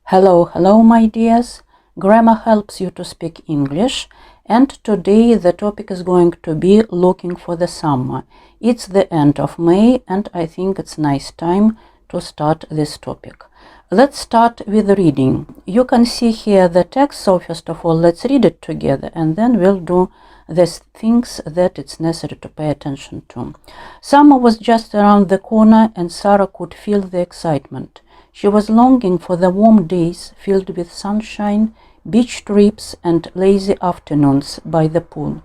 Hello, my dears. Grammar helps you to speak English, and today the topic is going to be looking for the summer. It's the end of May, and I think it's nice time to start this topic. Let's start with reading. You can see here the text, so first of all, let's read it together, and then we'll do the things that it's necessary to pay attention to. Summer was just around the corner, and Sarah could feel the excitement. She was longing for the warm days filled with sunshine, beach trips, and lazy afternoons by the pool.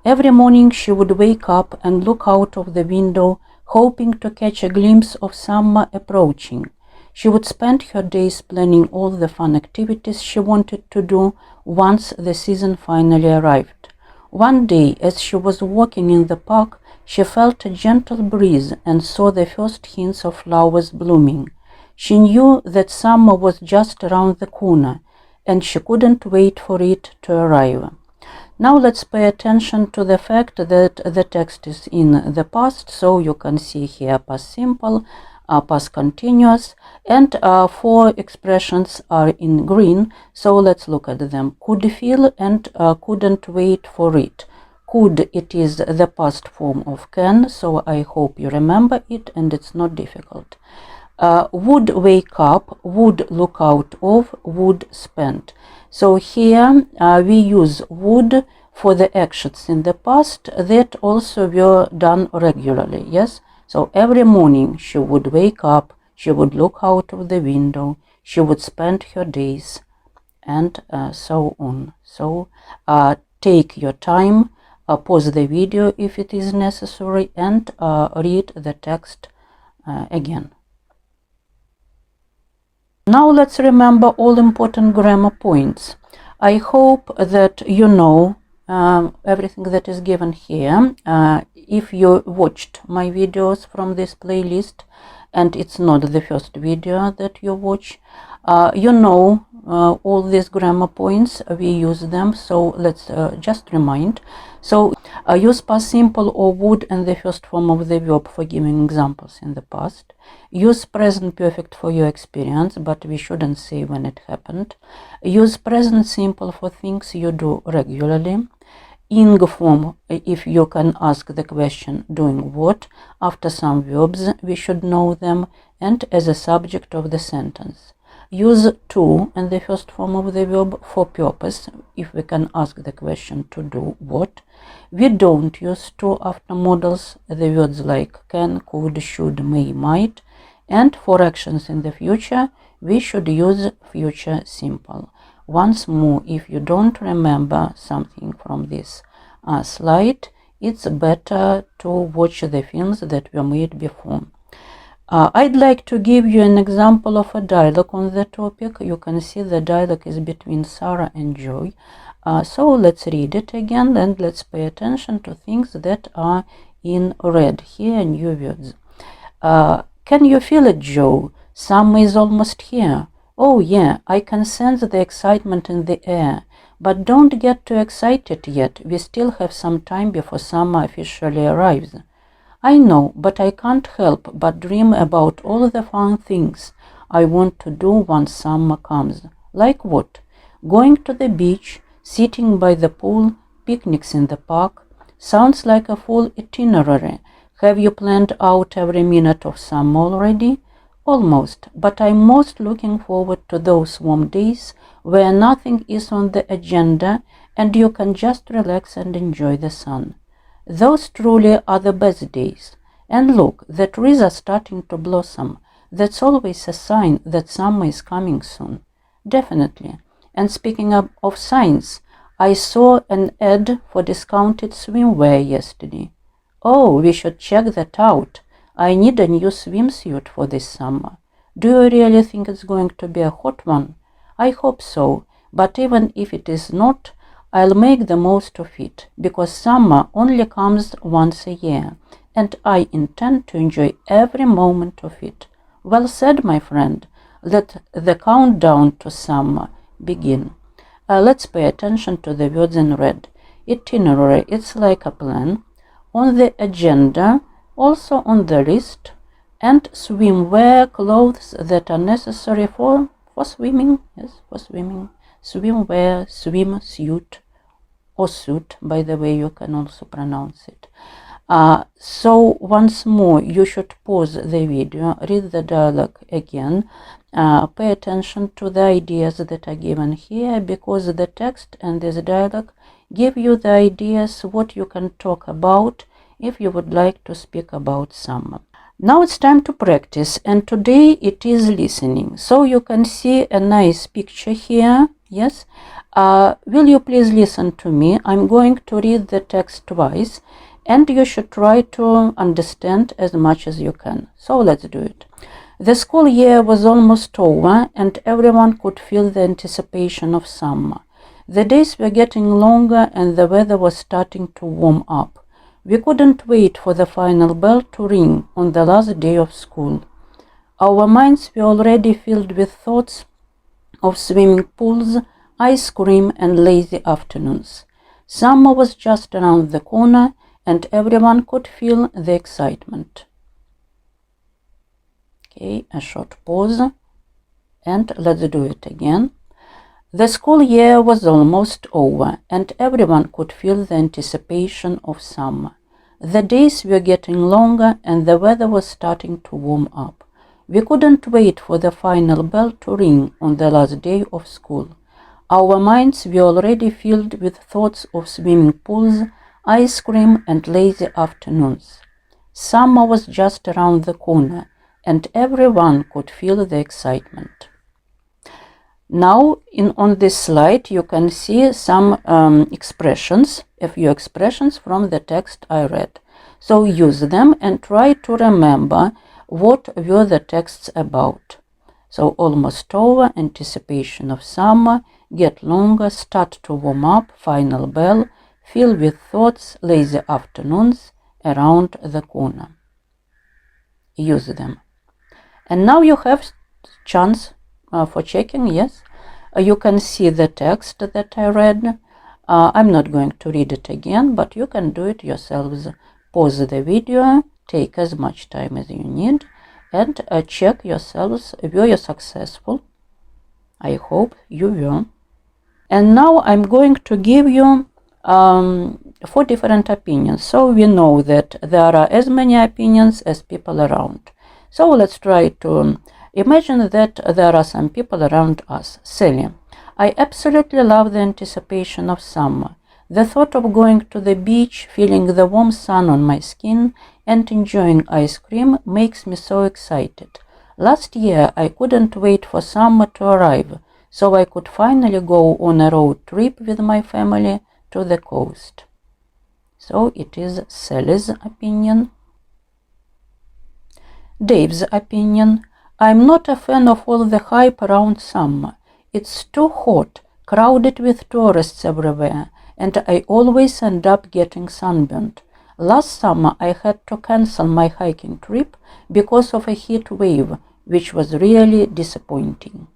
Every morning she would wake up and look out of the window, hoping to catch a glimpse of summer approaching. She would spend her days planning all the fun activities she wanted to do once the season finally arrived. One day, as she was walking in the park, she felt a gentle breeze and saw the first hints of flowers blooming. She knew that summer was just around the corner, and she couldn't wait for it to arrive. Now let's pay attention to the fact that the text is in the past, so you can see here past simple, past continuous, and four expressions are in green, so let's look at them. Could feel and couldn't wait for it. Could, it is the past form of can, so I hope you remember it and it's not difficult. Would wake up, would look out of, would spend. So here we use would for the actions in the past that also were done regularly, yes? So every morning she would wake up, she would look out of the window, she would spend her days, and so on. So take your time, pause the video if it is necessary, and read the text again. Now let's remember all important grammar points. I hope that you know everything that is given here. If you watched my videos from this playlist, and it's not the first video that you watch, you know all these grammar points, we use them, so let's just remind. So use past simple or would and the first form of the verb for giving examples in the past. Use present perfect for your experience, but we shouldn't say when it happened. Use present simple for things you do regularly. Ing form if you can ask the question doing what. After some verbs we should know them, and as a subject of the sentence. Use to and the first form of the verb for purpose if we can ask the question to do what. We don't use to after modals, the words like can, could, should, may, might, and for actions in the future we should use future simple. Once more, if you don't remember something from this slide, it's better to watch the films that were made before. I'd like to give you an example of a dialogue on the topic. You can see the dialogue is between Sarah and Joy. So let's read it again, and let's pay attention to things that are in red here, new words. Can you feel it, Joe? Summer is almost here. Oh yeah, I can sense the excitement in the air. But don't get too excited yet. We still have some time before summer officially arrives. I know, but I can't help but dream about all the fun things I want to do once summer comes. Like what? Going to the beach, sitting by the pool, picnics in the park. Sounds like a full itinerary. Have you planned out every minute of summer already? Almost, but I'm most looking forward to those warm days where nothing is on the agenda and you can just relax and enjoy the sun. Those truly are the best days. And look, the trees are starting to blossom. That's always a sign that summer is coming soon. Definitely. And speaking of signs, I saw an ad for discounted swimwear yesterday. Oh, we should check that out. I need a new swimsuit for this summer. Do you really think it's going to be a hot one? I hope so, but even if it is not, I'll make the most of it, because summer only comes once a year, and I intend to enjoy every moment of it. Well said, my friend. Let the countdown to summer begin. Let's pay attention to the words in red. Itinerary, it's like a plan. On the agenda, also on the list, and swimwear, clothes that are necessary for for swimming, yes, for swimming, swimwear, swimsuit, or suit, by the way, you can also pronounce it. So once more, you should pause the video, read the dialogue again, pay attention to the ideas that are given here, because the text and this dialogue give you the ideas what you can talk about if you would like to speak about summer. Now it's time to practice, and today it is listening. So you can see a nice picture here, yes? Will you please listen to me? I'm going to read the text twice, and you should try to understand as much as you can. So let's do it. The school year was almost over, and everyone could feel the anticipation of summer. The days were getting longer, and the weather was starting to warm up. We couldn't wait for the final bell to ring on the last day of school. Our minds were already filled with thoughts of swimming pools, ice cream, and lazy afternoons. Summer was just around the corner, and everyone could feel the excitement. Okay, a short pause, and let's do it again. The school year was almost over, and everyone could feel the anticipation of summer. The days were getting longer, and the weather was starting to warm up. We couldn't wait for the final bell to ring on the last day of school. Our minds were already filled with thoughts of swimming pools, ice cream, and lazy afternoons. Summer was just around the corner, and everyone could feel the excitement. Now, on this slide, you can see some expressions, a few expressions from the text I read. So use them and try to remember what were the texts about. So almost over, anticipation of summer, get longer, start to warm up, final bell, fill with thoughts, lazy afternoons, around the corner. Use them. And now you have chance for checking, yes. You can see the text that I read. I'm not going to read it again, but you can do it yourselves. Pause the video, take as much time as you need, and check yourselves. Were you successful? I hope you were. And now I'm going to give you 4 different opinions. So we know that there are as many opinions as people around. So let's try to imagine that there are some people around us. Sally: I absolutely love the anticipation of summer. The thought of going to the beach, feeling the warm sun on my skin, and enjoying ice cream makes me so excited. Last year I couldn't wait for summer to arrive, so I could finally go on a road trip with my family to the coast. So it is Sally's opinion. Dave's opinion: I'm not a fan of all the hype around summer. It's too hot, crowded with tourists everywhere, and I always end up getting sunburned. Last summer I had to cancel my hiking trip because of a heat wave, which was really disappointing.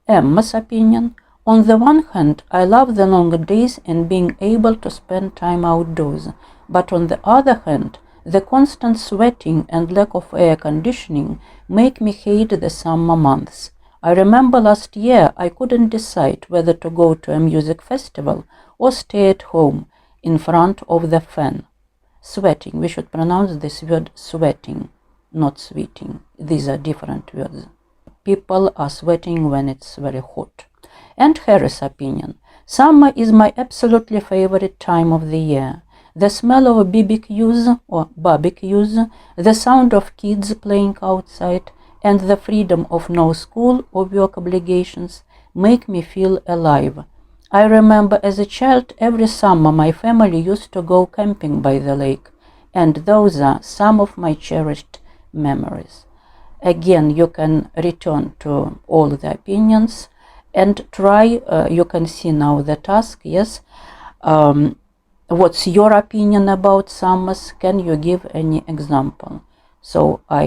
Emma's opinion: on the one hand, I love the longer days and being able to spend time outdoors, but on the other hand, the constant sweating and lack of air conditioning make me hate the summer months. I remember last year I couldn't decide whether to go to a music festival or stay at home in front of the fan. Sweating, we should pronounce this word sweating, not sweating. These are different words. People are sweating when it's very hot. And Harry's opinion: summer is my absolutely favorite time of the year. The smell of BBQs or barbecues, the sound of kids playing outside, and the freedom of no school or work obligations make me feel alive. I remember as a child every summer my family used to go camping by the lake, and those are some of my cherished memories. Again, you can return to all the opinions and try, you can see now the task, yes. What's your opinion about summers? Can you give any example? So I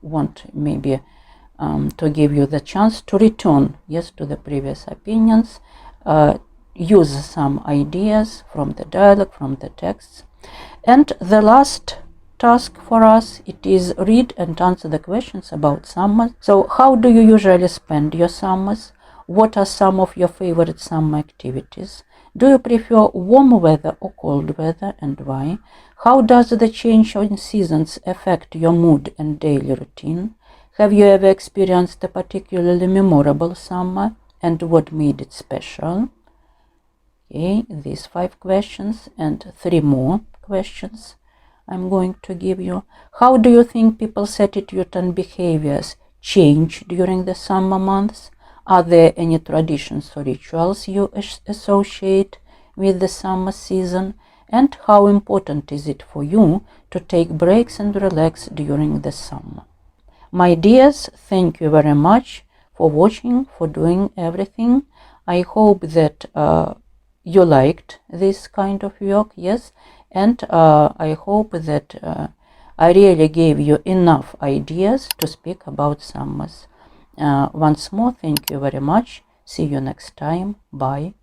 want maybe to give you the chance to return, yes, to the previous opinions, use some ideas from the dialogue, from the texts. And the last task for us. It is read and answer the questions about summer. So how do you usually spend your summers? What are some of your favorite summer activities? Do you prefer warm weather or cold weather, and why? How does the change in seasons affect your mood and daily routine? Have you ever experienced a particularly memorable summer, and what made it special? Okay, these 5 questions and 3 more questions I'm going to give you. How do you think people's attitude and behaviors change during the summer months? Are there any traditions or rituals you associate with the summer season? And how important is it for you to take breaks and relax during the summer? My dears, thank you very much for watching, for doing everything. I hope that you liked this kind of work, yes, and I hope that I really gave you enough ideas to speak about summers. Once more, thank you very much. See you next time. Bye.